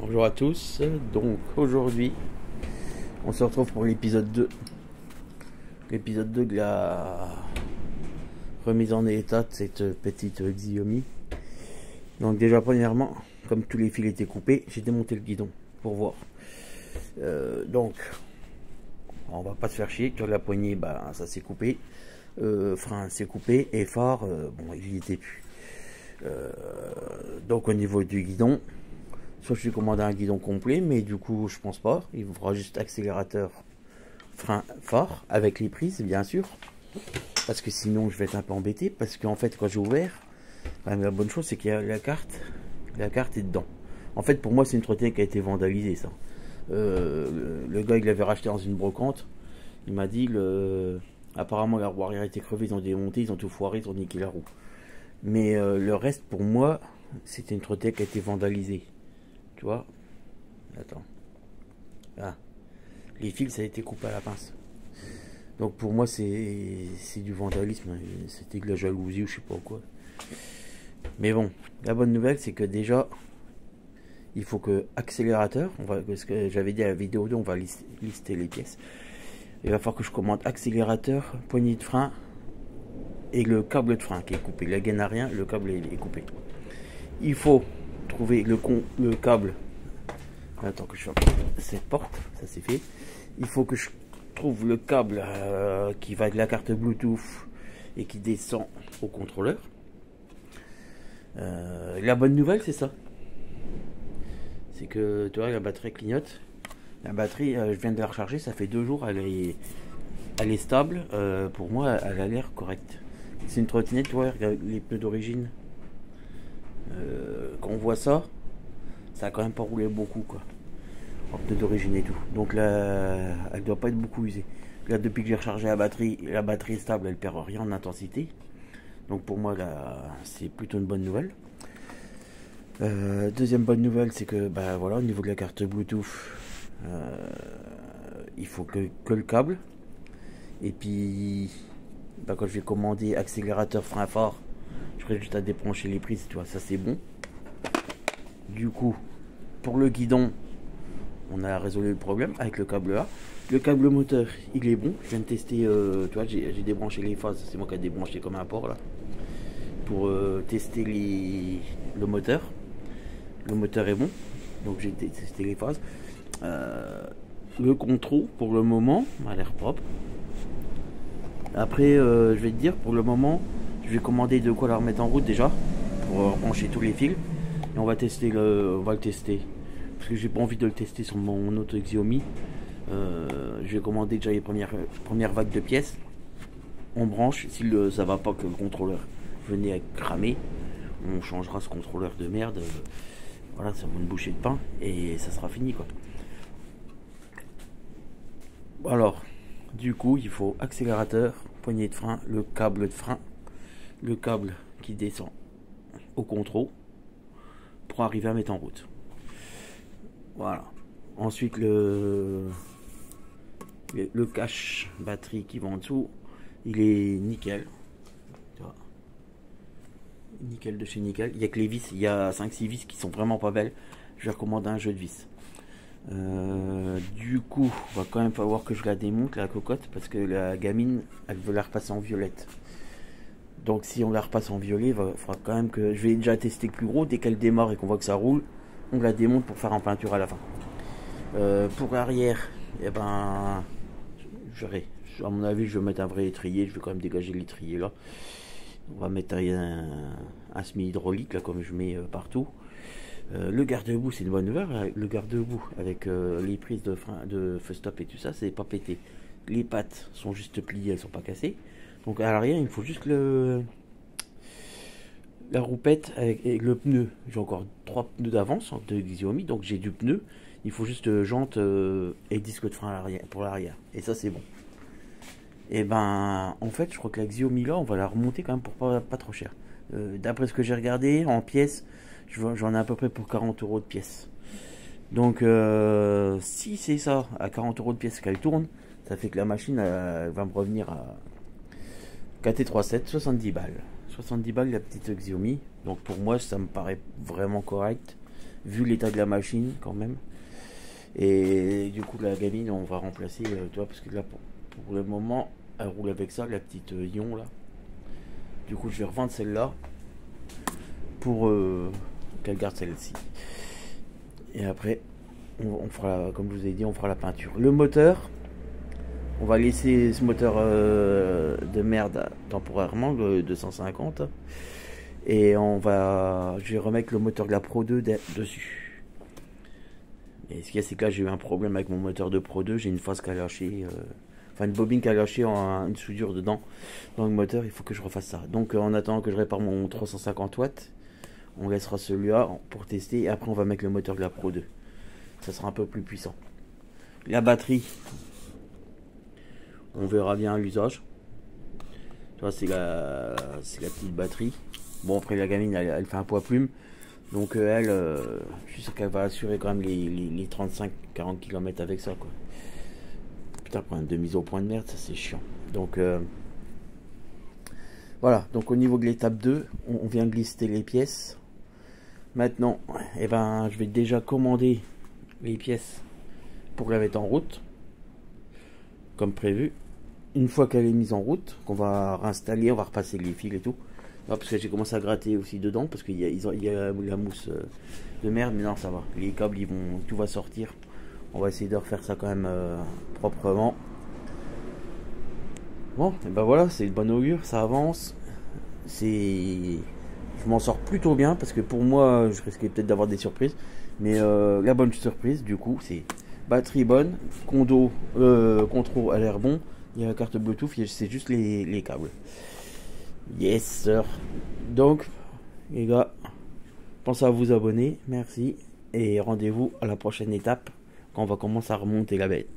Bonjour à tous, donc aujourd'hui on se retrouve pour l'épisode 2. L'épisode 2 de la remise en état de cette petite Xiaomi. Donc déjà premièrement, comme tous les fils étaient coupés, j'ai démonté le guidon pour voir. Donc on va pas se faire chier, sur la poignée ça s'est coupé, frein s'est coupé et phare bon il y était plus. Donc au niveau du guidon, soit je suis commandé un guidon complet, mais du coup je pense pas, il me fera juste accélérateur, frein, phare, avec les prises bien sûr, parce que sinon je vais être un peu embêté, parce qu'en fait quand j'ai ouvert, la bonne chose c'est qu'il y a la carte est dedans. En fait pour moi c'est une trottinette qui a été vandalisée ça. Le gars il l'avait racheté dans une brocante, il m'a dit apparemment la roue arrière était crevée, ils ont démonté, ils ont tout foiré, ils ont niqué la roue. Mais le reste pour moi c'était une trottinette qui a été vandalisée. Tu vois, attends, ah, les fils ça a été coupé à la pince, donc pour moi c'est du vandalisme, c'était de la jalousie ou je sais pas quoi. Mais bon, la bonne nouvelle c'est que déjà il faut que accélérateur, parce que j'avais dit à la vidéo 2 on va lister les pièces, il va falloir que je commande accélérateur, poignée de frein et le câble de frein qui est coupé, la gaine à rien, le câble est coupé. Il faut trouver le câble. Attends que je ferme cette porte, ça c'est fait. Il faut que je trouve le câble qui va de la carte Bluetooth et qui descend au contrôleur. La bonne nouvelle c'est ça, c'est que tu vois la batterie clignote. La batterie je viens de la recharger, ça fait 2 jours, elle est stable. Pour moi elle a l'air correcte. C'est une trottinette, tu vois, regarde les pneus d'origine. Quand on voit ça, ça a quand même pas roulé beaucoup quoi, en pneus d'origine et tout. Donc là, elle doit pas être beaucoup usée. Là, depuis que j'ai rechargé la batterie est stable, elle perd rien en intensité. Donc pour moi là, c'est plutôt une bonne nouvelle. Deuxième bonne nouvelle, c'est que voilà, au niveau de la carte Bluetooth, il faut que le câble. Et puis quand je vais commander accélérateur, frein, phare, je ferai juste à débrancher les prises, tu vois, ça c'est bon. Du coup, pour le guidon, on a résolu le problème avec le câble A. Le câble moteur, il est bon. Je viens de tester, tu vois, j'ai débranché les phases. C'est moi qui ai débranché comme un porc là. Pour tester le moteur. Le moteur est bon. Donc j'ai testé les phases. Le contrôle, pour le moment, a l'air propre. Après, je vais te dire, pour le moment, je vais commander de quoi la remettre en route déjà. Pour brancher tous les fils. Et on va tester on va le tester. Parce que j'ai pas envie de le tester sur mon autre Xiaomi. Je vais commander déjà les premières vagues de pièces. On branche, si ça va pas, que le contrôleur venait à cramer, on changera ce contrôleur de merde. Voilà, ça va une bouchée de pain et ça sera fini quoi. Alors, du coup, il faut accélérateur, poignée de frein, le câble de frein, le câble qui descend au contrôle pour arriver à mettre en route. Voilà. Ensuite le cache batterie qui va en dessous, il est nickel. Tu vois, nickel de chez nickel. Il y a que les vis, il y a 5-6 vis qui sont vraiment pas belles. Je vais recommander un jeu de vis. Du coup, il va quand même falloir que je la démonte la cocotte, parce que la gamine, elle veut la repasser en violette. Donc si on la repasse en violet, il faudra quand même que je vais déjà tester le plus gros. Dès qu'elle démarre et qu'on voit que ça roule, on la démonte pour faire en peinture à la fin. Pour l'arrière, et à mon avis, je vais mettre un vrai étrier. Je vais quand même dégager l'étrier là. On va mettre un semi-hydraulique là, comme je mets partout. Le garde-boue, c'est une bonne nouvelle. Le garde-boue avec les prises de frein, de feu stop et tout ça, c'est pas pété. Les pattes sont juste pliées, elles sont pas cassées. Donc à l'arrière, il me faut juste la roupette avec le pneu. J'ai encore 3 pneus d'avance de Xiaomi, donc j'ai du pneu. Il faut juste jante et disque de frein à l'arrière, pour l'arrière. Et ça c'est bon. Et en fait je crois que la Xiaomi là on va la remonter quand même pour pas trop cher. D'après ce que j'ai regardé en pièces, j'en ai à peu près pour 40 € de pièces. Donc si c'est ça, à 40 € de pièces qu'elle tourne, ça fait que la machine elle va me revenir à KT37, 70 balles. 70 balles la petite Xiaomi. Donc pour moi ça me paraît vraiment correct. vu l'état de la machine quand même. Et du coup la gamine on va remplacer, tu vois, parce que là pour le moment elle roule avec ça, la petite Ion là. Du coup je vais revendre celle-là pour qu'elle garde celle-ci. Et après on fera, comme je vous ai dit, on fera la peinture. Le moteur, on va laisser ce moteur de merde temporairement, le 250. Et je vais remettre le moteur de la Pro 2 dessus. Et ce qu'il y a, c'est que là j'ai eu un problème avec mon moteur de Pro 2, j'ai une phase qui a lâché, enfin une bobine qui a lâché, une soudure dedans dans le moteur. Il faut que je refasse ça. Donc en attendant que je répare mon 350 watts, on laissera celui-là pour tester, et après on va mettre le moteur de la Pro 2. Ça sera un peu plus puissant. La batterie, on verra bien l'usage. Tu vois, c'est la petite batterie. Bon, après la gamine elle fait un poids plume, donc elle, je suis sûr qu'elle va assurer quand même les 35-40 km avec ça, quoi. Putain, prendre de mise au point de merde, ça c'est chiant. Donc voilà, donc au niveau de l'étape 2, on vient de lister les pièces. Maintenant, eh ben, je vais déjà commander les pièces pour la mettre en route, comme prévu. Une fois qu'elle est mise en route, qu'on va réinstaller, on va repasser les fils et tout. Non, parce que j'ai commencé à gratter aussi dedans, parce qu'il y a la mousse de merde, mais non, ça va. Les câbles, tout va sortir. On va essayer de refaire ça quand même proprement. Bon, et ben voilà, c'est le bon augure, ça avance. Je m'en sors plutôt bien, parce que pour moi, je risquais peut-être d'avoir des surprises. Mais la bonne surprise, du coup, c'est batterie bonne, contrôle a l'air bon. Il y a la carte Bluetooth, c'est juste les câbles. Yes sir. Donc les gars, pensez à vous abonner, merci, et rendez-vous à la prochaine étape quand on va commencer à remonter la bête.